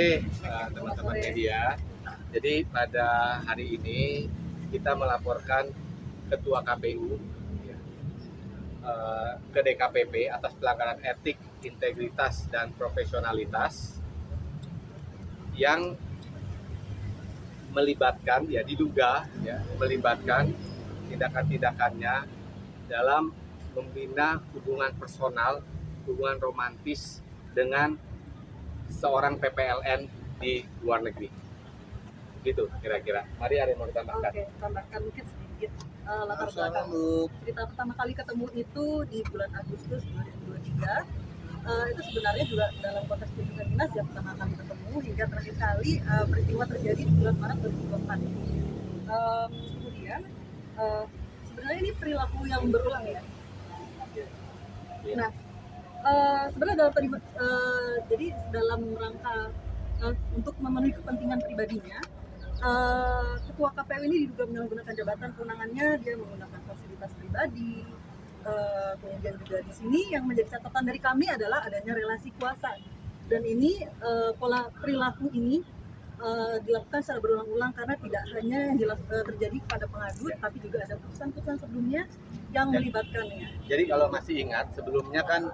sore teman-teman media. Jadi pada hari ini kita melaporkan Ketua KPU ke DKPP atas pelanggaran etik, integritas, dan profesionalitas yang melibatkan, diduga melibatkan tindakan-tindakannya dalam membina hubungan personal, hubungan romantis dengan seorang PPLN di luar negeri. Gitu kira-kira. Mari ada yang mau ditambahkan? Oke, tambahkan mungkin sedikit latar belakang. Cerita pertama kali ketemu itu di bulan Agustus 2023. Itu sebenarnya juga dalam konteks kunjungan dinas yang pertama kali ketemu, hingga terakhir kali peristiwa terjadi di bulan Maret 2024. Kemudian sebenarnya ini perilaku yang berulang ya. Nah, sebenarnya jadi dalam rangka untuk memenuhi kepentingan pribadinya, Ketua KPU ini diduga menyalahgunakan jabatan kewenangannya, dia menggunakan fasilitas pribadi. Kemudian juga di sini yang menjadi catatan dari kami adalah adanya relasi kuasa, dan ini pola perilaku ini dilakukan secara berulang-ulang karena tidak hanya yang terjadi pada pengadu, tapi juga ada putusan-putusan sebelumnya yang melibatkannya. Jadi kalau masih ingat, sebelumnya kan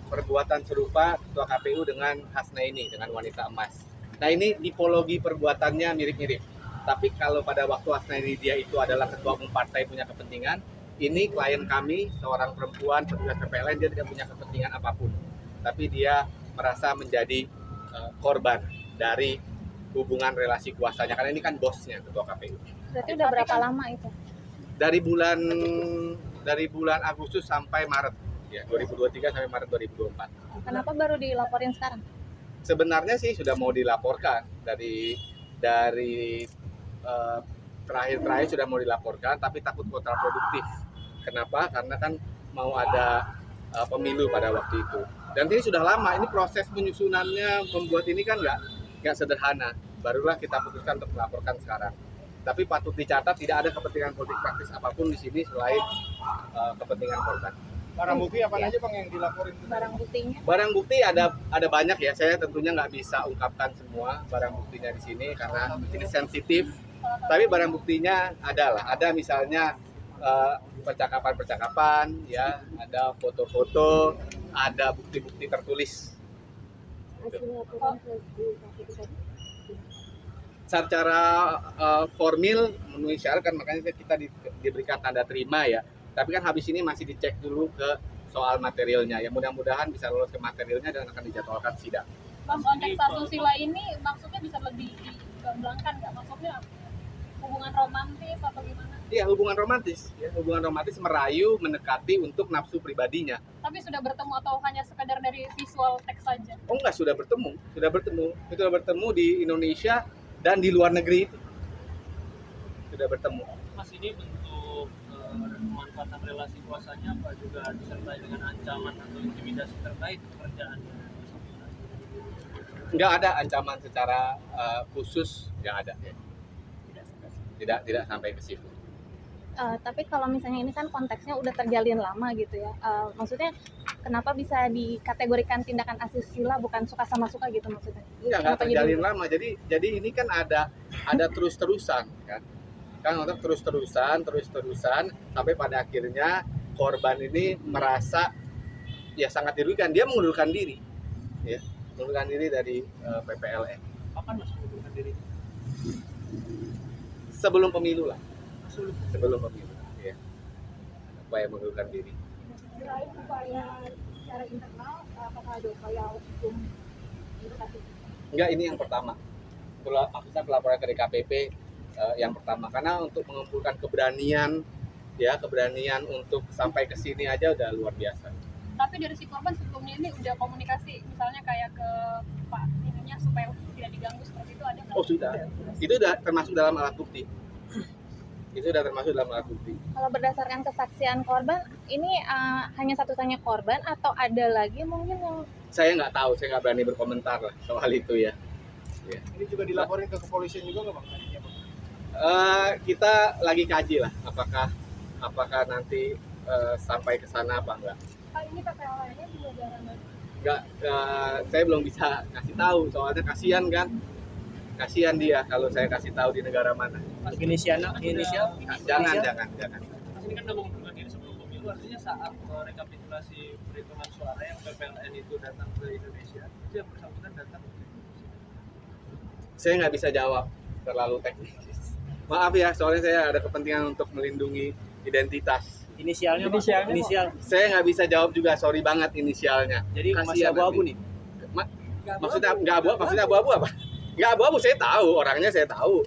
perbuatan serupa Ketua KPU dengan Hasnaini, dengan wanita emas. Nah ini tipologi perbuatannya mirip-mirip. Tapi kalau pada waktu Hasnaini dia itu adalah ketua umum partai punya kepentingan, ini klien kami, seorang perempuan petugas PPLN, dia tidak punya kepentingan apapun. Tapi dia merasa menjadi korban dari hubungan relasi kuasanya, karena ini kan bosnya Ketua KPU. Berarti udah berapa lama itu? Dari bulan Agustus sampai Maret, 2023 sampai Maret 2024. Kenapa baru dilaporin sekarang? Sebenarnya sih sudah mau dilaporkan dari terakhir sudah mau dilaporkan, tapi takut kontraproduktif. Kenapa? Karena kan mau ada pemilu pada waktu itu. Dan ini sudah lama, ini proses penyusunannya membuat ini kan nggak sederhana. Barulah kita putuskan untuk melaporkan sekarang. Tapi patut dicatat tidak ada kepentingan politik praktis apapun di sini selain kepentingan korban. Barang bukti apa aja Bang yang dilaporin? Barang buktinya? Barang bukti ada banyak ya. Saya tentunya nggak bisa ungkapkan semua barang buktinya di sini karena ini sensitif. Tapi barang buktinya ada misalnya percakapan-percakapan, ya, ada foto-foto, ada bukti-bukti tertulis. Secara formil memenuhi syarat kan, makanya kita diberikan tanda terima ya. Tapi kan habis ini masih dicek dulu ke soal materialnya. Ya mudah-mudahan bisa lolos ke materialnya dan akan dijadwalkan sidang. Bang, konteks asusila ini maksudnya bisa lebih digamblang-kan nggak? Maksudnya hubungan romantis atau gimana? Iya, hubungan romantis. Ya, hubungan romantis merayu, mendekati untuk nafsu pribadinya. Tapi sudah bertemu atau hanya sekedar dari visual teks saja? Oh enggak, sudah bertemu. Sudah bertemu di Indonesia dan di luar negeri itu. Sudah bertemu. Mas, ini bentuk pemanfaatan relasi kuasanya apa juga disertai dengan ancaman atau intimidasi terkait pekerjaannya? Enggak ada ancaman secara khusus, yang ada. Tidak sampai ke situ. Tapi kalau misalnya ini kan konteksnya udah terjalin lama gitu ya. Maksudnya kenapa bisa dikategorikan tindakan asusila bukan suka sama suka gitu maksudnya? Enggak terjalin lama. Jadi ini kan ada terus-terusan kan. Kan untuk terus-terusan sampai pada akhirnya korban ini merasa ya sangat dirugikan. Dia mengundurkan diri. Ya, mengundurkan diri dari PPLN. Kapan Mas mengundurkan diri? Sebelum pemilu lah. Sebelum pemilu. Ya. Upaya mengundurkan diri. Selain upaya secara internal, apakah ada upaya hukum indikatif? Enggak, ini yang pertama. Maksudnya pelaporan ke DKPP yang pertama, karena untuk mengumpulkan keberanian untuk sampai ke sini aja udah luar biasa. Tapi dari si korban sebelumnya ini udah komunikasi, misalnya kayak ke Pak ininya supaya tidak diganggu seperti itu, ada nggak? Oh sudah, itu udah termasuk dalam alat bukti. Kalau berdasarkan kesaksian korban, ini hanya satu-satunya korban atau ada lagi mungkin yang? Saya nggak tahu, saya nggak berani berkomentar lah soal itu ya. Ini juga dilaporin ke kepolisian juga nggak Bang? Kita lagi kaji lah, apakah nanti sampai ke sana apa enggak. Pak, ini PPLN-nya juga jarang saya belum bisa kasih tahu soalnya kasihan kan, kasihan dia kalau saya kasih tahu di negara mana. Inisial Jangan. Mas ini kan udah mengundurkan diri sebelum pemilu, artinya saat rekapitulasi perhitungan suara yang PPLN itu datang ke Indonesia, itu yang bersangkutan datang ke Indonesia. Saya nggak bisa jawab, terlalu teknis. Maaf ya, soalnya saya ada kepentingan untuk melindungi identitas. Inisialnya Pak? Inisial. Saya nggak bisa jawab juga, sorry banget inisialnya. Jadi masih Kasihan abu-abu nanti. nih. Maksudnya nggak abu-abu, maksudnya abu-abu apa? Nggak abu-abu, saya tahu, orangnya saya tahu.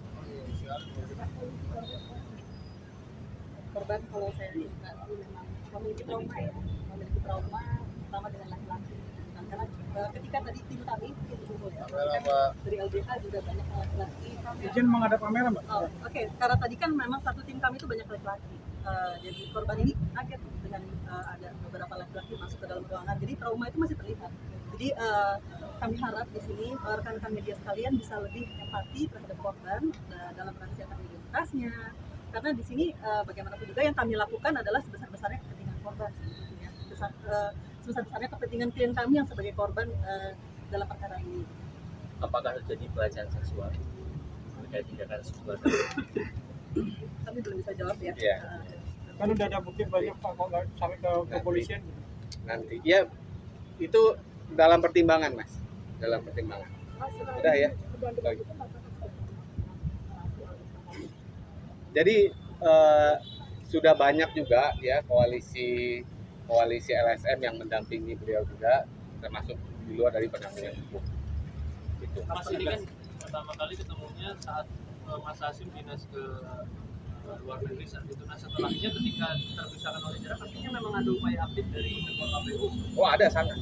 Korban kalau saya indikasi memang memiliki trauma ya, memiliki trauma terutama dengan laki-laki. Nah, karena ketika tadi tim kami dari LBH juga banyak laki-laki. Izin menghadap kamera, Mbak. Oh, oke. Karena tadi kan memang satu tim kami itu banyak laki-laki. Jadi korban ini kaget dengan ada beberapa laki-laki masuk ke dalam ruangan. Jadi trauma itu masih terlihat. Jadi kami harap di sini rekan-rekan media sekalian bisa lebih empati terhadap korban dalam merahasiakan identitasnya. Karena di sini bagaimanapun juga yang kami lakukan adalah sebesar-besarnya kepentingan korban. Ya. Sebesar-besarnya kepentingan klien kami yang sebagai korban dalam perkara ini. Apakah terjadi pelecehan seksual terkait tindakan seksual? Kami belum bisa jawab ya. Iya. Kan udah ada bukti banyak Pak, kok nggak sampai ke kepolisian. Nanti, ya itu dalam pertimbangan mas, dalam pertimbangan. Udah ya. Bagi. Jadi sudah banyak juga ya koalisi LSM yang mendampingi beliau juga, termasuk di luar dari pendampingan hukum. Gitu. Mas ini kan pertama kali ketemunya saat Mas Hasim dinas ke luar negeri saat itu. Nah setelahnya ketika terpisahkan oleh jarak, artinya memang ada upaya aktif dari ketua KPU. Oh ada sangat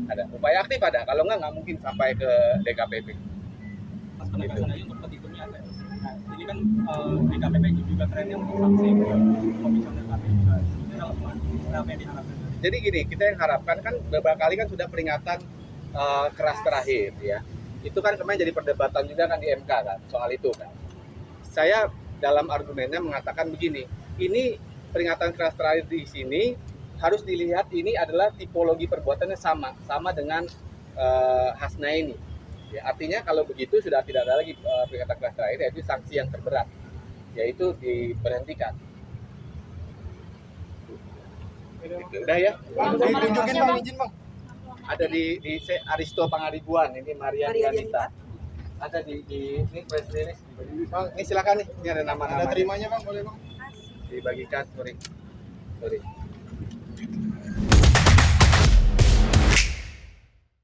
ada upaya aktif ada. Kalau nggak mungkin sampai ke DKPP. Mas penegasan aja untuk petitumnya ada. Nah, ini kan DKPP juga trennya untuk sanksi komisioner KPU juga. Ini apa yang diharapkan? Jadi gini, kita yang harapkan kan beberapa kali kan sudah peringatan keras terakhir ya. Itu kan kemarin jadi perdebatan juga kan di MK kan soal itu kan. Saya dalam argumennya mengatakan begini, ini peringatan keras terakhir di sini harus dilihat ini adalah tipologi perbuatannya sama dengan Hasnaini. Ya, artinya kalau begitu sudah tidak ada lagi peringatan keras terakhir, yaitu sanksi yang terberat, yaitu diberhentikan. Udah ya? Tunjukin Bang, izin Bang. Ada di Aristo Pangaribuan, ini Maria Dianita. Ada di ini press release. Bang, ini silakan nih, ini ada nama-nama. Ada terimanya Bang, boleh Bang? Dibagikan, sorry.